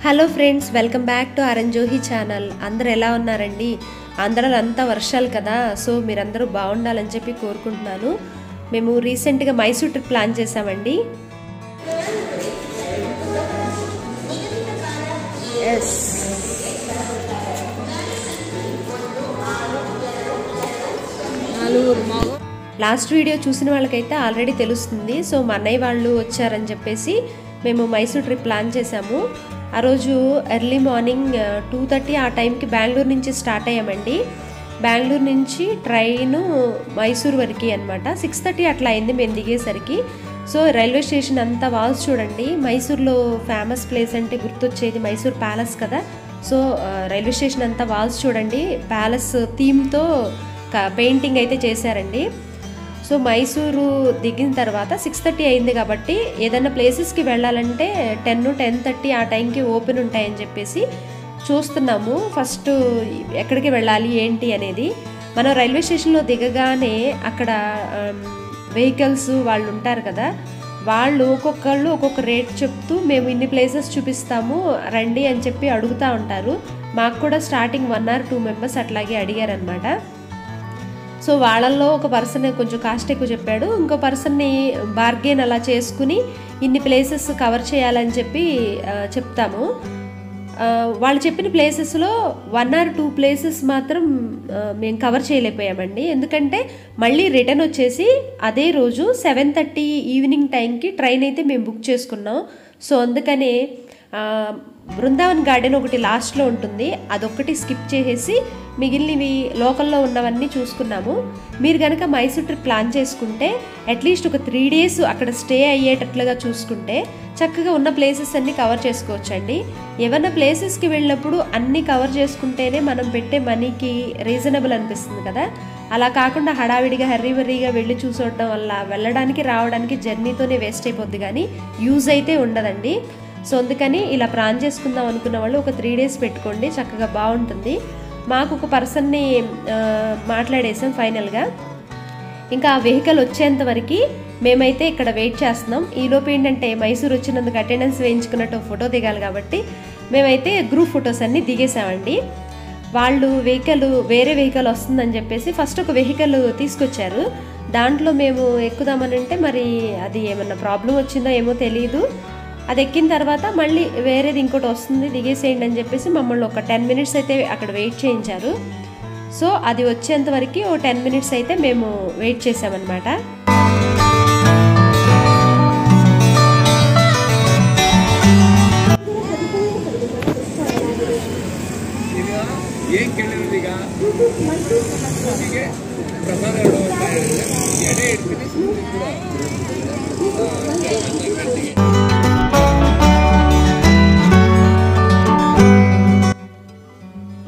Hello friends, welcome back to అరంజోహి channel. అందరూ ఎలా ఉన్నారండి? ఆంధ్రాలో అంతా వర్షాలు కదా, సో మీరందరూ బాగుండాలని చెప్పి కోరుకుంటున్నాను. మేము రీసెంట్గా మైసూర్ ట్రిప్ ప్లాన్ చేసామండి. లాస్ట్ వీడియో చూసిన వాళ్ళకైతే ఆల్రెడీ తెలుస్తుంది. సో మా అన్నయ్య వాళ్ళు వచ్చారని చెప్పేసి మేము మైసూర్ ట్రిప్ ప్లాన్ చేసాము. ఆ రోజు ఎర్లీ మార్నింగ్ 2:30 ఆ టైంకి బెంగళూరు నుంచి స్టార్ట్ అయ్యామండి. బెంగళూరు నుంచి ట్రైను మైసూర్ వరకు అనమాట. 6:30 అట్లా అయింది మేము దిగేసరికి. సో రైల్వే స్టేషన్ అంతా వాల్స్ చూడండి. మైసూర్లో ఫేమస్ ప్లేస్ అంటే గుర్తొచ్చేది మైసూర్ ప్యాలెస్ కదా. సో రైల్వే స్టేషన్ అంతా వాల్స్ చూడండి, ప్యాలెస్ థీమ్తో పెయింటింగ్ అయితే చేశారండి. సో మైసూరు దిగిన తర్వాత 6:30 అయింది కాబట్టి ఏదైనా ప్లేసెస్కి వెళ్ళాలంటే 10-10:30 ఆ టైంకి ఓపెన్ ఉంటాయని చెప్పేసి చూస్తున్నాము. ఫస్ట్ ఎక్కడికి వెళ్ళాలి ఏంటి అనేది. మనం రైల్వే స్టేషన్లో దిగగానే అక్కడ వెహికల్స్ వాళ్ళు ఉంటారు కదా, వాళ్ళు ఒక్కొక్కళ్ళు ఒక్కొక్క రేట్ చెప్తూ మేము ఇన్ని ప్లేసెస్ చూపిస్తాము రండి అని చెప్పి అడుగుతూ ఉంటారు. మాకు కూడా స్టార్టింగ్ 1 or 2 మెంబర్స్ అట్లాగే అడిగారనమాట. సో వాళ్ళల్లో ఒక పర్సన్ కొంచెం కాస్ట్ ఎక్కువ చెప్పాడు, ఇంకో పర్సన్ని బార్గెన్ అలా చేసుకుని ఇన్ని ప్లేసెస్ కవర్ చేయాలని చెప్పి చెప్తాము. వాళ్ళు చెప్పిన ప్లేసెస్లో 1 or 2 ప్లేసెస్ మాత్రం మేము కవర్ చేయలేకపోయామండి. ఎందుకంటే మళ్ళీ రిటర్న్ వచ్చేసి అదే రోజు 7:30 ఈవినింగ్ టైంకి ట్రైన్ అయితే మేము బుక్ చేసుకున్నాం. సో అందుకనే బృందావన్ గార్డెన్ ఒకటి లాస్ట్లో ఉంటుంది, అదొక్కటి స్కిప్ చేసేసి మిగిలినవి లోకల్లో ఉన్నవన్నీ చూసుకున్నాము. మీరు కనుక మైసూర్ ట్రిప్ ప్లాన్ చేసుకుంటే అట్లీస్ట్ ఒక 3 days అక్కడ స్టే అయ్యేటట్లుగా చూసుకుంటే చక్కగా ఉన్న ప్లేసెస్ అన్నీ కవర్ చేసుకోవచ్చండి. ఏమన్నా ప్లేసెస్కి వెళ్ళినప్పుడు అన్నీ కవర్ చేసుకుంటేనే మనం పెట్టే మనీకి రీజనబుల్ అనిపిస్తుంది కదా. అలా కాకుండా హడావిడిగా హర్రీబర్రీగా వెళ్ళి చూసోడడం వల్ల వెళ్ళడానికి రావడానికి జర్నీతోనే వేస్ట్ అయిపోద్ది, కానీ యూజ్ అయితే ఉండదండి. సో అందుకని ఇలా ప్లాన్ చేసుకుందాం అనుకున్న వాళ్ళు ఒక 3 days పెట్టుకోండి, చక్కగా బాగుంటుంది. మాకు ఒక పర్సన్ని మాట్లాడేసాం ఫైనల్గా. ఇంకా ఆ వెహికల్ వచ్చేంత వరకు మేమైతే ఇక్కడ వెయిట్ చేస్తున్నాం. ఈలోపు ఏంటంటే మైసూర్ వచ్చినందుకు అటెండెన్స్ వేయించుకున్నట్టు ఫోటో దిగాలి కాబట్టి మేమైతే గ్రూప్ ఫొటోస్ అన్నీ దిగేసామండి. వాళ్ళు వేరే వెహికల్ వస్తుందని చెప్పేసి ఫస్ట్ ఒక వెహికల్ తీసుకొచ్చారు. దాంట్లో మేము ఎక్కుదామని అంటే మరి అది ఏమన్నా ప్రాబ్లం వచ్చిందో ఏమో తెలియదు. అది ఎక్కిన తర్వాత మళ్ళీ వేరేది ఇంకోటి వస్తుంది దిగేసేయండి అని చెప్పేసి మమ్మల్ని ఒక 10 minutes అయితే అక్కడ వెయిట్ చేయించారు. సో అది వచ్చేంత వరకు ఓ 10 minutes అయితే మేము వెయిట్ చేసామన్నమాట.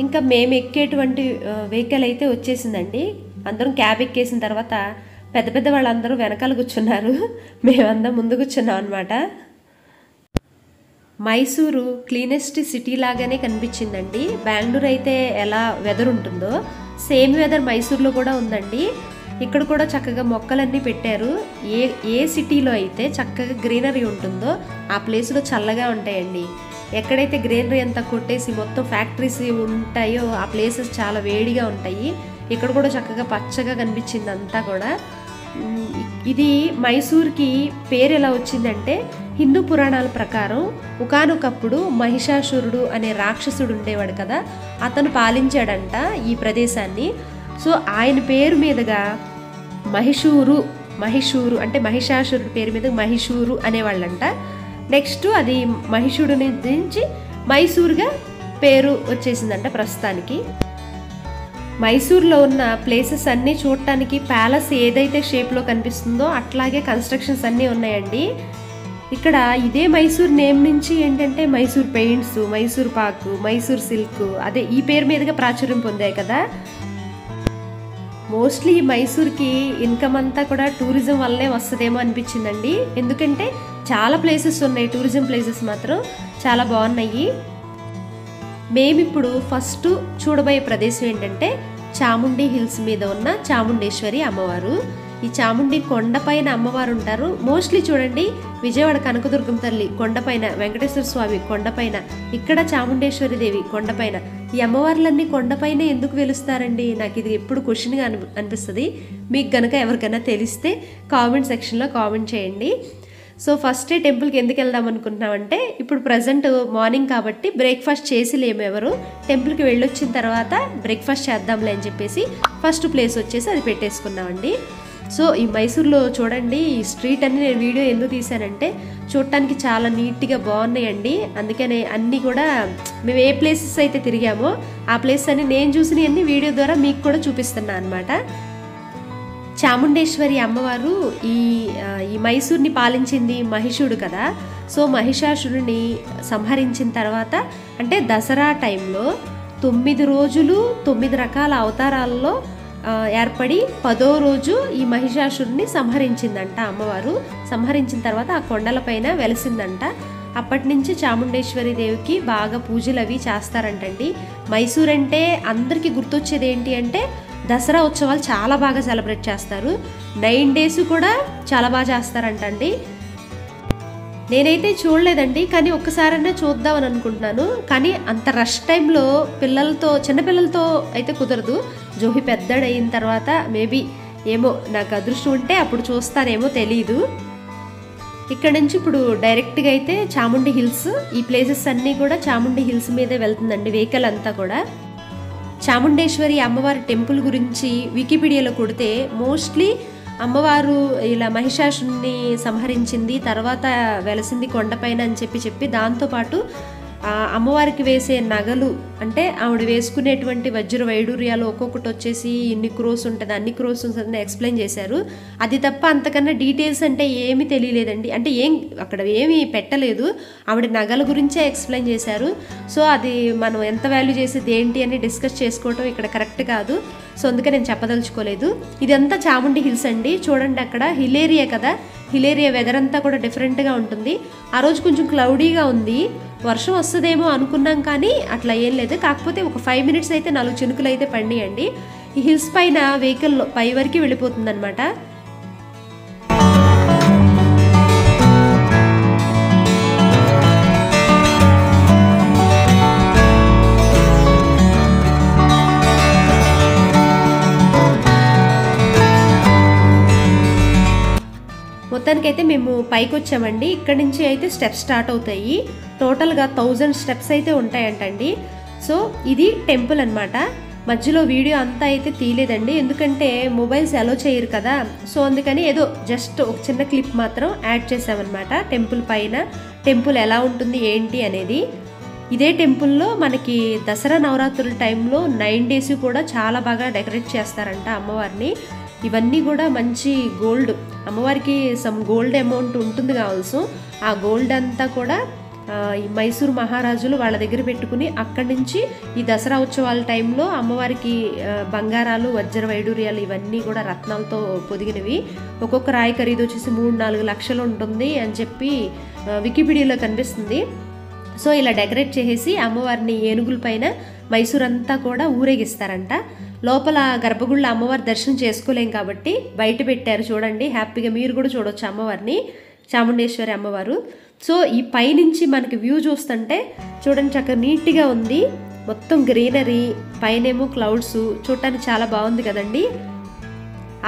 ఇంకా మేము ఎక్కేటువంటి వెహికల్ అయితే వచ్చేసిందండి. అందరం క్యాబ్ ఎక్కేసిన తర్వాత పెద్ద పెద్ద వాళ్ళందరూ వెనకాల కూర్చున్నారు, మేమందరం ముందు కూర్చున్నాం అనమాట. మైసూరు క్లీనెస్ట్ సిటీ లాగానే కనిపించిందండి. బెంగళూరు అయితే ఎలా వెదర్ ఉంటుందో సేమ్ వెదర్ మైసూర్లో కూడా ఉందండి. ఇక్కడ కూడా చక్కగా మొక్కలన్నీ పెట్టారు. ఏ సిటీలో అయితే చక్కగా గ్రీనరీ ఉంటుందో ఆ ప్లేస్లో చల్లగా ఉంటాయండి. ఎక్కడైతే గ్రీనరీ అంతా కొట్టేసి మొత్తం ఫ్యాక్టరీస్ ఉంటాయో ఆ ప్లేసెస్ చాలా వేడిగా ఉంటాయి. ఇక్కడ కూడా చక్కగా పచ్చగా కనిపించింది అంతా కూడా. ఇది మైసూర్కి పేరు ఎలా వచ్చిందంటే హిందూ పురాణాల ప్రకారం ఒకానొకప్పుడు మహిషాసురుడు అనే రాక్షసుడు ఉండేవాడు కదా, అతను పాలించాడంట ఈ ప్రదేశాన్ని. సో ఆయన పేరు మీదుగా మహిషూరు అంటే మహిషాసురుడి పేరు మీద మహిషూరు అనేవాళ్ళంట. నెక్స్ట్ అది మహిషుడు నుంచి మైసూర్గా పేరు వచ్చేసిందంట ప్రస్తుతానికి. మైసూర్లో ఉన్న ప్లేసెస్ అన్నీ చూడటానికి ప్యాలెస్ ఏదైతే షేప్లో కనిపిస్తుందో అట్లాగే కన్స్ట్రక్షన్స్ అన్నీ ఉన్నాయండి. ఇక్కడ ఇదే మైసూర్ నేమ్ నుంచి ఏంటంటే మైసూర్ పెయింట్స్, మైసూర్ పాకు, మైసూర్ సిల్క్ అదే ఈ పేరు మీదుగా ప్రాచుర్యం పొందాయి కదా. మోస్ట్లీ మైసూర్కి ఇన్కమ్ అంతా కూడా టూరిజం వల్లనే వస్తుందేమో అనిపించిందండి. ఎందుకంటే చాలా ప్లేసెస్ ఉన్నాయి, టూరిజం ప్లేసెస్ మాత్రం చాలా బాగున్నాయి. మేమిప్పుడు ఫస్ట్ చూడబోయే ప్రదేశం ఏంటంటే చాముండి హిల్స్ మీద ఉన్న చాముండేశ్వరి అమ్మవారు. ఈ చాముండి కొండపైన అమ్మవారు ఉంటారు. మోస్ట్లీ చూడండి విజయవాడ కనకదుర్గం తల్లి కొండపైన, వెంకటేశ్వర స్వామి కొండపైన, ఇక్కడ చాముండేశ్వరి దేవి కొండపైన. ఈ అమ్మవార్లన్నీ కొండపైన ఎందుకు వెలుస్తారండి? నాకు ఇది ఎప్పుడు క్వశ్చన్గా అనిపిస్తుంది. మీకు కనుక ఎవరికైనా తెలిస్తే కామెంట్ సెక్షన్లో కామెంట్ చేయండి. సో ఫస్ట్ డే టెంపుల్కి ఎందుకు వెళ్దాం అనుకుంటున్నామంటే, ఇప్పుడు ప్రజెంట్ మార్నింగ్ కాబట్టి బ్రేక్ఫాస్ట్ చేసి లేము ఎవరు. టెంపుల్కి వెళ్ళొచ్చిన తర్వాత బ్రేక్ఫాస్ట్ చేద్దాంలే అని చెప్పేసి ఫస్ట్ ప్లేస్ వచ్చేసి అది పెట్టేసుకున్నామండి. సో ఈ మైసూర్లో చూడండి ఈ స్ట్రీట్ అన్ని నేను వీడియో ఎందుకు తీసానంటే, చూడటానికి చాలా నీట్గా బాగున్నాయండి. అందుకనే అన్నీ కూడా మేము ఏ ప్లేసెస్ అయితే తిరిగామో ఆ ప్లేస్ అన్ని నేను చూసినవన్నీ వీడియో ద్వారా మీకు కూడా చూపిస్తున్నాను అనమాట. చాముండేశ్వరి అమ్మవారు ఈ మైసూర్ని పాలించింది మహిషుడు కదా. సో మహిషాసురుని సంహరించిన తర్వాత అంటే దసరా టైంలో 9 రోజులు 9 రకాల అవతారాల్లో ఏర్పడి 10వ రోజు ఈ మహిషాసురుని సంహరించిందంట అమ్మవారు. సంహరించిన తర్వాత ఆ కొండలపైన వెలిసిందంట. అప్పటి నుంచి చాముండేశ్వరి దేవికి బాగా పూజలు అవి చేస్తారంటండి. మైసూర్ అంటే అందరికీ గుర్తొచ్చేది ఏంటి అంటే, దసరా ఉత్సవాలు చాలా బాగా సెలబ్రేట్ చేస్తారు. 9 days కూడా చాలా బాగా చేస్తారంటండి. నేనైతే చూడలేదండి, కానీ ఒక్కసారైనా చూద్దామని అనుకుంటున్నాను. కానీ అంత రష్ టైంలో పిల్లలతో, చిన్నపిల్లలతో అయితే కుదరదు. జోహి పెద్దడయిన తర్వాత మేబీ ఏమో నాకు అదృష్టం ఉంటే అప్పుడు చూస్తానేమో తెలీదు. ఇక్కడ నుంచి ఇప్పుడు డైరెక్ట్గా అయితే చాముండి హిల్స్, ఈ ప్లేసెస్ అన్నీ కూడా చాముండి హిల్స్ మీదే వెళ్తుందండి వెహికల్ అంతా కూడా. చాముండేశ్వరి అమ్మవారి టెంపుల్ గురించి వికీపీడియాలో కొడితే మోస్ట్లీ అమ్మవారు ఇలా మహిషాసురుని సంహరించింది, తర్వాత వెలసింది కొండపైన అని చెప్పి దాంతోపాటు అమ్మవారికి వేసే నగలు అంటే ఆవిడ వేసుకునేటువంటి వజ్ర వైడూర్యాలు ఒక్కొక్కటి వచ్చేసి ఇన్ని క్రోస్ ఉంటుంది, అన్ని క్రోస్ ఉంటుంది ఎక్స్ప్లెయిన్ చేశారు. అది తప్ప అంతకన్నా డీటెయిల్స్ అంటే ఏమీ తెలియలేదండి. అంటే అక్కడ ఏమీ పెట్టలేదు, ఆవిడ నగల గురించే ఎక్స్ప్లెయిన్ చేశారు. సో అది మనం ఎంత వాల్యూ చేసేది ఏంటి అని డిస్కస్ చేసుకోవటం ఇక్కడ కరెక్ట్ కాదు. సో అందుకే నేను చెప్పదలుచుకోలేదు. ఇదంతా చాముండి హిల్స్ అండి. చూడండి అక్కడ హిల్ ఏరియా కదా, హిల్ ఏరియా వెదర్ అంతా కూడా డిఫరెంట్గా ఉంటుంది. ఆ రోజు కొంచెం క్లౌడీగా ఉంది, వర్షం వస్తుందేమో అనుకున్నాం కానీ అట్లా ఏం లేదు. కాకపోతే ఒక 5 minutes అయితే 4 చినుకులు అయితే పడినాయండి. ఈ హిల్స్ పైన వెహికల్ పై వరకు వెళ్ళిపోతుంది అనమాట. మొత్తానికైతే మేము పైకి వచ్చామండి. ఇక్కడ నుంచి అయితే స్టెప్స్ స్టార్ట్ అవుతాయి. టోటల్గా 1000 steps అయితే ఉంటాయంటండి. సో ఇది టెంపుల్ అనమాట. మధ్యలో వీడియో అంతా అయితే తీయలేదండి, ఎందుకంటే మొబైల్స్ అలో చేయరు కదా. సో అందుకని ఏదో జస్ట్ ఒక చిన్న క్లిప్ మాత్రం యాడ్ చేసామన్నమాట. టెంపుల్ పైన టెంపుల్ ఎలా ఉంటుంది ఏంటి అనేది. ఇదే టెంపుల్లో మనకి దసరా నవరాత్రుల టైంలో 9 days కూడా చాలా బాగా డెకరేట్ చేస్తారంట అమ్మవారిని. ఇవన్నీ కూడా మంచి గోల్డ్, అమ్మవారికి సమ్ గోల్డ్ అమౌంట్ ఉంటుంది కావాల్సి. ఆ గోల్డ్ అంతా కూడా ఈ మైసూరు మహారాజులు వాళ్ళ దగ్గర పెట్టుకుని అక్కడి నుంచి ఈ దసరా ఉత్సవాల టైంలో అమ్మవారికి బంగారాలు, వజ్ర వైడూర్యాలు ఇవన్నీ కూడా రత్నాలతో పొదిగినవి. ఒక్కొక్క రాయి ఖరీదు వచ్చేసి 3-4 లక్షలు ఉంటుంది అని చెప్పి వికీపీడియాలో కనిపిస్తుంది. సో ఇలా డెకరేట్ చేసేసి అమ్మవారిని ఏనుగుల పైన మైసూర్ అంతా కూడా ఊరేగిస్తారంట. లోపల గర్భగుళ్ళ అమ్మవారి దర్శనం చేసుకోలేం కాబట్టి బయట పెట్టారు. చూడండి హ్యాపీగా మీరు కూడా చూడొచ్చు అమ్మవారిని, చాముండేశ్వరి అమ్మవారు. సో ఈ పైనుంచి మనకి వ్యూ చూస్తుంటే చూడండి చక్కగా నీట్గా ఉంది, మొత్తం గ్రీనరీ, పైనేమో క్లౌడ్స్, చూడటానికి చాలా బాగుంది కదండి.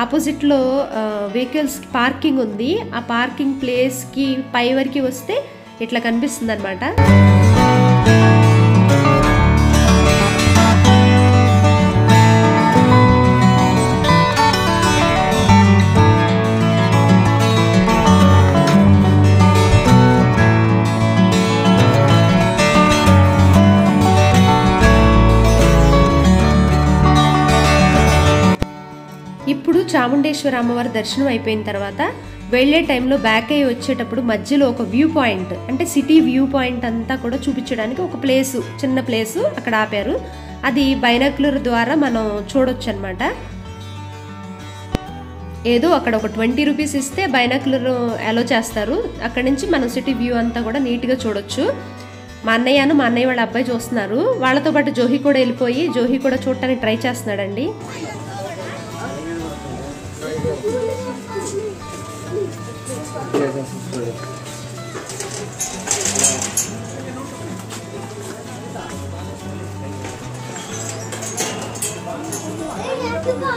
ఆపోజిట్లో వెహికల్స్ పార్కింగ్ ఉంది. ఆ పార్కింగ్ ప్లేస్కి పై వరకు వస్తే ఇట్లా కనిపిస్తుంది అనమాట. ఇప్పుడు చాముండేశ్వరి అమ్మవారి దర్శనం అయిపోయిన తర్వాత వెళ్ళే టైంలో బ్యాక్ అయ్యి వచ్చేటప్పుడు మధ్యలో ఒక వ్యూ పాయింట్, అంటే సిటీ వ్యూ పాయింట్ అంతా కూడా చూపించడానికి ఒక ప్లేసు, చిన్న ప్లేసు అక్కడ ఆపారు. అది బైనాక్యులర్ ద్వారా మనం చూడొచ్చు అనమాట. ఏదో అక్కడ ఒక 20 రూపీస్ ఇస్తే బైనాక్యులర్ అలో చేస్తారు. అక్కడ నుంచి మనం సిటీ వ్యూ అంతా కూడా నీట్గా చూడొచ్చు. మా అన్నయ్య వాళ్ళ అబ్బాయి చూస్తున్నారు. వాళ్ళతో పాటు జోహి కూడా వెళ్ళిపోయి జోహి కూడా చూడటానికి ట్రై చేస్తున్నాడండి.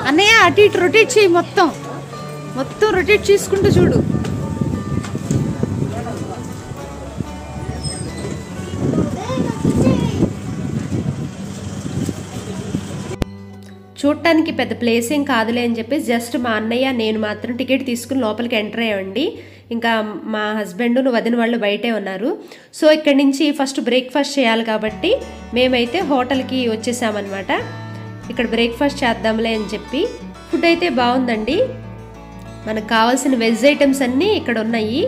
అన్నయ్య అటు ఇటు రొటేట్ చేయి, మొత్తం రొటేట్ చేసుకుంటూ చూడు. చూడటానికి పెద్ద ప్లేస్ ఏం కాదులే అని చెప్పి జస్ట్ మా అన్నయ్య నేను మాత్రం టికెట్ తీసుకుని లోపలికి ఎంటర్ అయ్యామండి. ఇంకా మా హస్బెండ్ వదిన వాళ్ళు బయటే ఉన్నారు. సో ఇక్కడి నుంచి ఫస్ట్ బ్రేక్ఫాస్ట్ చేయాలి కాబట్టి మేమైతే హోటల్కి వచ్చేసామన్నమాట. ఇక్కడ బ్రేక్ఫాస్ట్ చేద్దాంలే అని చెప్పి. ఫుడ్ అయితే బాగుందండి. మనకు కావాల్సిన వెజ్ ఐటమ్స్ అన్నీ ఇక్కడ ఉన్నాయి.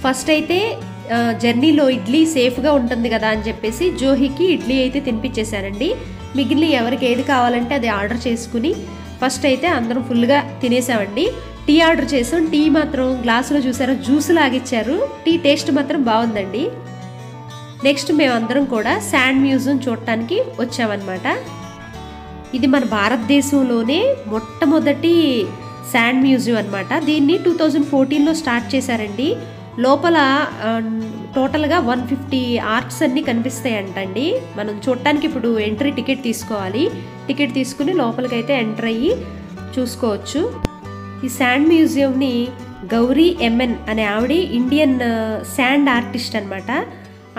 ఫస్ట్ అయితే జర్నీలో ఇడ్లీ సేఫ్గా ఉంటుంది కదా అని చెప్పేసి జోహికి ఇడ్లీ అయితే తినిపించేశానండి. మిగిలిన ఎవరికి ఏది కావాలంటే అది ఆర్డర్ చేసుకుని ఫస్ట్ అయితే అందరం ఫుల్గా తినేసామండి. టీ ఆర్డర్ చేసాం. టీ మాత్రం గ్లాసులో చూసారా జ్యూస్ లాగిచ్చారు. టీ టేస్ట్ మాత్రం బాగుందండి. నెక్స్ట్ మేమందరం కూడా శాండ్ మ్యూజియం చూడటానికి వచ్చామన్నమాట. ఇది మన భారతదేశంలోనే మొట్టమొదటి శాండ్ మ్యూజియం అనమాట. దీన్ని 2014లో స్టార్ట్ చేశారండి. లోపల టోటల్గా 150 ఆర్ట్స్ అన్నీ కనిపిస్తాయంటండి. మనం చూడటానికి ఇప్పుడు ఎంట్రీ టికెట్ తీసుకోవాలి. టికెట్ తీసుకుని లోపలికైతే ఎంటర్ అయ్యి చూసుకోవచ్చు. ఈ శాండ్ మ్యూజియంని గౌరీ ఎంఎన్ అనే ఆవిడ ఇండియన్ శాండ్ ఆర్టిస్ట్ అనమాట.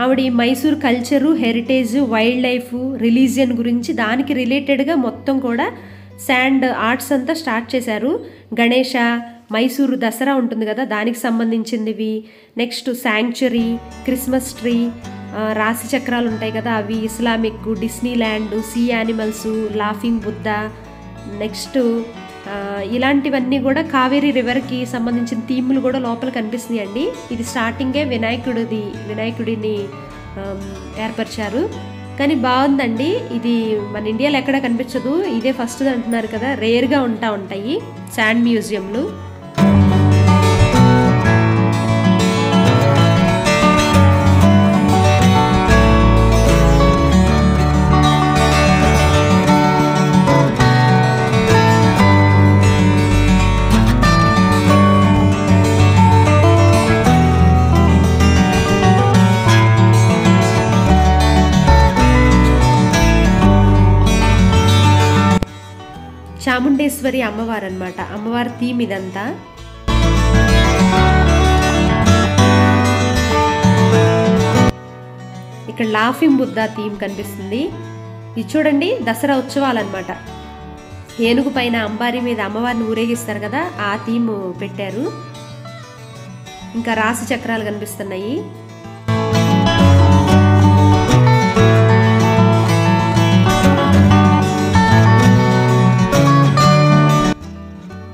ఆవిడ Mysore culture, heritage, wild life, religion గురించి దానికి రిలేటెడ్గా మొత్తం కూడా శాండ్ ఆర్ట్స్ అంతా స్టార్ట్ చేశారు. గణేష, మైసూరు దసరా ఉంటుంది కదా దానికి సంబంధించినవి, నెక్స్ట్ శాంక్చురీ, క్రిస్మస్ ట్రీ, రాశి చక్రాలు ఉంటాయి కదా అవి, Islamic, Disney land, see animals, laughing Buddha, next ఇలాంటివన్నీ కూడా కావేరీ రివర్కి సంబంధించిన థీమ్లు కూడా లోపల కనిపిస్తున్నాయి అండి. ఇది స్టార్టింగే వినాయకుడిని ఏర్పరిచారు. కానీ బాగుందండి. ఇది మన ఇండియాలో ఎక్కడ కనిపించదు. ఇదే ఫస్ట్ అంటున్నారు కదా, రేర్గా ఉంటాయి శాండ్ మ్యూజియంలు. చాముండేశ్వరి అమ్మవారు అనమాట. అమ్మవారి థీమ్ ఇదంతా. ఇక్కడ లాఫింగ్ బుద్ధ థీమ్ కనిపిస్తుంది. ఇది చూడండి దసరా ఉత్సవాలు అనమాట. ఏనుగు పైన అంబారీ మీద అమ్మవారిని ఊరేగిస్తారు కదా ఆ థీమ్ పెట్టారు. ఇంకా రాశి చక్రాలు కనిపిస్తున్నాయి.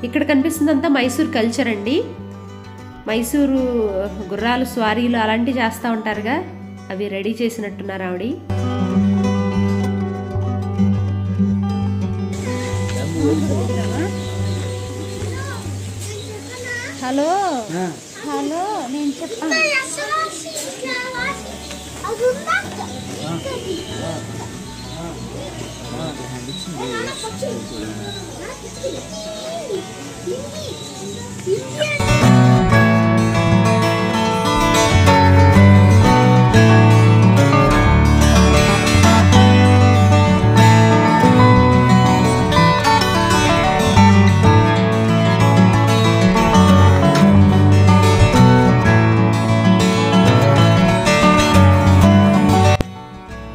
ఇక్కడ కనిపిస్తుందంతా మైసూర్ కల్చర్ అండి. మైసూరు గుర్రాలు స్వారీలు అలాంటివి చేస్తూ ఉంటారుగా అవి రెడీ చేసినట్టున్నారు ఆవిడ. హలో హలో నేను చెప్పాను.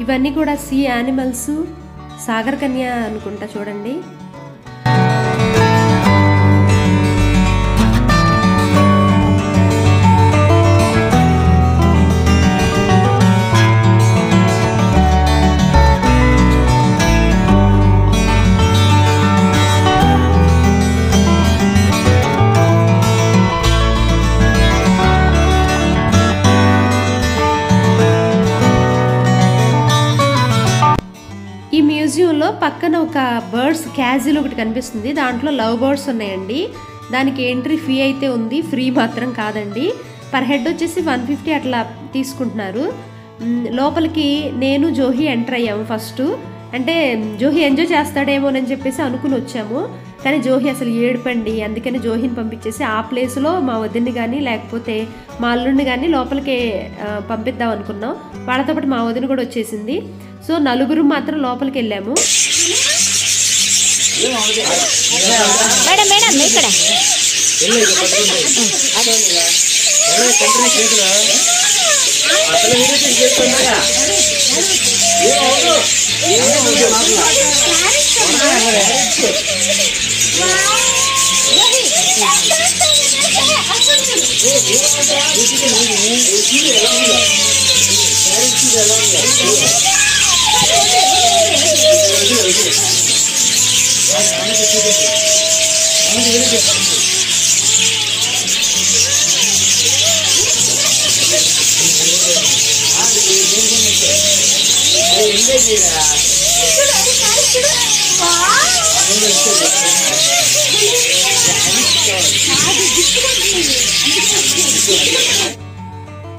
ఇవన్నీ కూడా సీ యానిమల్స్, సాగర్ కన్య అనుకుంటా చూడండి. పక్కన ఒక బర్డ్స్ క్యాజిల్ ఒకటి కనిపిస్తుంది, దాంట్లో లవ్ బర్డ్స్ ఉన్నాయండి. దానికి ఎంట్రీ ఫీ అయితే ఉంది, ఫ్రీ మాత్రం కాదండి. పర్ హెడ్ వచ్చేసి 150 అట్లా తీసుకుంటున్నారు. లోపలికి నేను జోహి ఎంటర్ అయ్యాము ఫస్ట్. అంటే జోహి ఎంజాయ్ చేస్తాడేమోనని చెప్పేసి అనుకుని వచ్చాము, కానీ జోహి అసలు ఏడుపండి. అందుకని జోహిని పంపించేసి ఆ ప్లేస్లో మా వదిన్ని కానీ లేకపోతే మా అల్లుడిని కానీ లోపలికి పంపిద్దాం అనుకున్నాం. వాళ్ళతో పాటు మా వదిన కూడా వచ్చేసింది. సో నలుగురు మాత్రం లోపలికి వెళ్ళాము.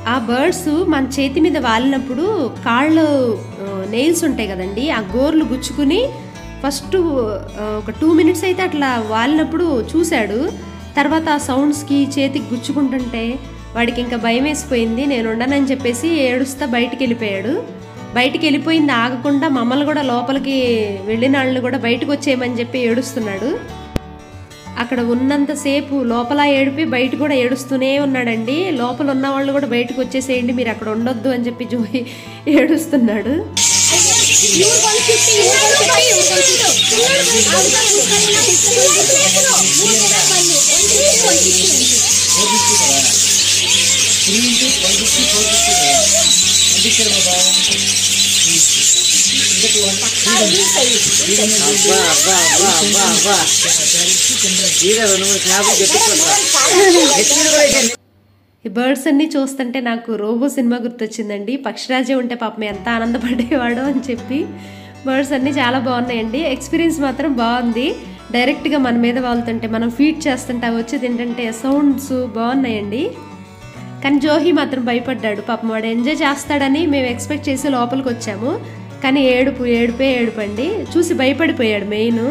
ఆ బర్డ్స్ మన చేతి మీద వాలినప్పుడు కాళ్ళు నెయిల్స్ ఉంటాయి కదండి, ఆ గోర్లు గుచ్చుకుని ఫస్ట్ ఒక 2 మినిట్స్ అయితే అట్లా వాలినప్పుడు చూశాడు. తర్వాత ఆ సౌండ్స్కి చేతికి గుచ్చుకుంటుంటే వాడికి ఇంకా భయం వేసిపోయింది. నేను ఉండనని చెప్పేసి ఏడుస్తా బయటికి వెళ్ళిపోయాడు. బయటికి వెళ్ళిపోయింది ఆగకుండా మమ్మల్ని కూడా లోపలికి వెళ్ళిన వాళ్ళని కూడా బయటకు వచ్చేయమని చెప్పి ఏడుస్తున్నాడు. అక్కడ ఉన్నంతసేపు లోపల ఏడిపి బయట కూడా ఏడుస్తూనే ఉన్నాడండి. లోపల ఉన్న వాళ్ళు కూడా బయటకు వచ్చేసేయండి, మీరు అక్కడ ఉండొద్దు అని చెప్పి జోహి ఏడుస్తున్నాడు. ఈ బర్డ్స్ అన్ని చూస్తుంటే నాకు రోబో సినిమా గుర్తొచ్చిందండి. పక్షిరాజే ఉంటే పాపం ఎంత ఆనందపడేవాడో అని చెప్పి. బర్డ్స్ అన్నీ చాలా బాగున్నాయండి. ఎక్స్పీరియన్స్ మాత్రం బాగుంది. డైరెక్ట్గా మన మీద వాళ్తుంటే మనం ఫీడ్ చేస్తుంటే అవి వచ్చి తింటుంటే సౌండ్స్ బాగున్నాయండి. కానీ జోహి మాత్రం భయపడ్డాడు. పాపం వాడు ఎంజాయ్ చేస్తాడని మేము ఎక్స్పెక్ట్ చేసి లోపలికి వచ్చాము, కానీ ఏడుపండి. చూసి భయపడిపోయాడు మెయిన్.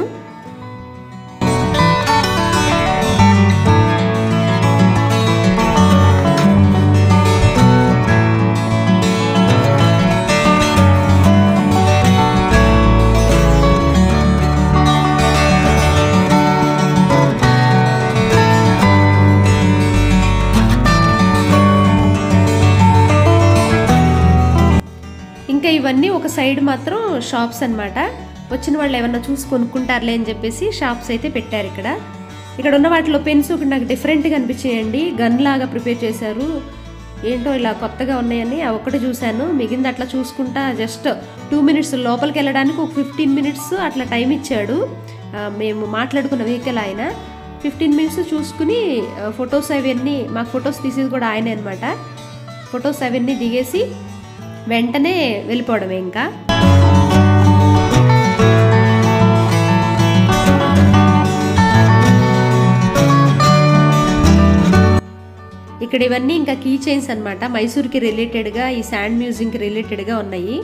ఇంకా ఇవన్నీ ఒక సైడ్ మాత్రం షాప్స్ అన్నమాట. వచ్చిన వాళ్ళు ఏమన్నా చూసి కొనుక్కుంటారులే అని చెప్పేసి షాప్స్ అయితే పెట్టారు. ఇక్కడ ఉన్న వాటిలో పెన్స్ ఒకటి నాకు డిఫరెంట్గా అనిపించాయండి. గన్ లాగా ప్రిపేర్ చేశారు, ఏంటో ఇలా కొత్తగా ఉన్నాయని అవి ఒకటి చూశాను. మిగిలింది అట్లా చూసుకుంటా జస్ట్ 2 మినిట్స్ లోపలికి వెళ్ళడానికి ఒక 15 మినిట్స్ అట్లా టైం ఇచ్చాడు. మేము మాట్లాడుకున్న వెహికల్ ఆయన 15 మినిట్స్ చూసుకుని ఫొటోస్ అవన్నీ, మాకు ఫొటోస్ తీసేది కూడా ఆయనే అనమాట. ఫొటోస్ అవన్నీ దిగేసి వెంటనే వెళ్ళిపోవడమే. ఇంకా ఇక్కడ ఇవన్నీ ఇంకా కీ చైన్స్ అనమాట. మైసూర్కి రిలేటెడ్గా, ఈ శాండ్ మ్యూజియంకి రిలేటెడ్గా ఉన్నాయి.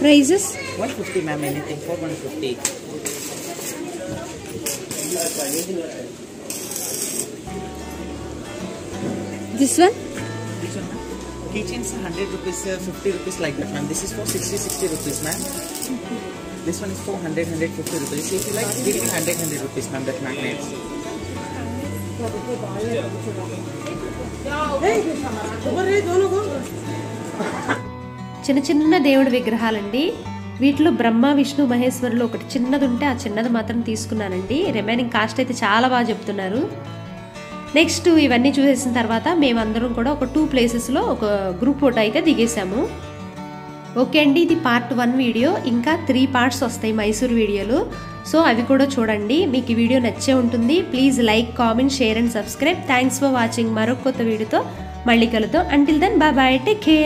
Prizes 150 ma'am, anything for 150. This one? This one, ma'am. Keychains 100 rupees, 50 rupees like that, ma'am. This is for 60 rupees, ma'am. This one is for 150 rupees. If you like, give me 100 rupees, ma'am. That magnets. చిన్న చిన్న దేవుడి విగ్రహాలండి. వీటిలో బ్రహ్మ విష్ణు మహేశ్వరులు ఒకటి చిన్నది ఉంటే ఆ చిన్నది మాత్రం తీసుకున్నానండి. రిమైనింగ్ కాస్ట్ అయితే చాలా బాగా చెప్తున్నారు. నెక్స్ట్ ఇవన్నీ చూసేసిన తర్వాత మేమందరం కూడా ఒక 2 ప్లేసెస్లో ఒక గ్రూప్ ఫోటో అయితే దిగేసాము. ఓకే అండి, ఇది పార్ట్ 1 వీడియో. ఇంకా 3 పార్ట్స్ వస్తాయి మైసూర్ వీడియోలు. సో అవి కూడా చూడండి. మీకు ఈ వీడియో నచ్చే ఉంటుంది. Please like, comment, share and subscribe. Thanks for watching. మరొక కొత్త వీడియోతో మళ్ళీ కలుద్దాం. Until then bye bye, take care.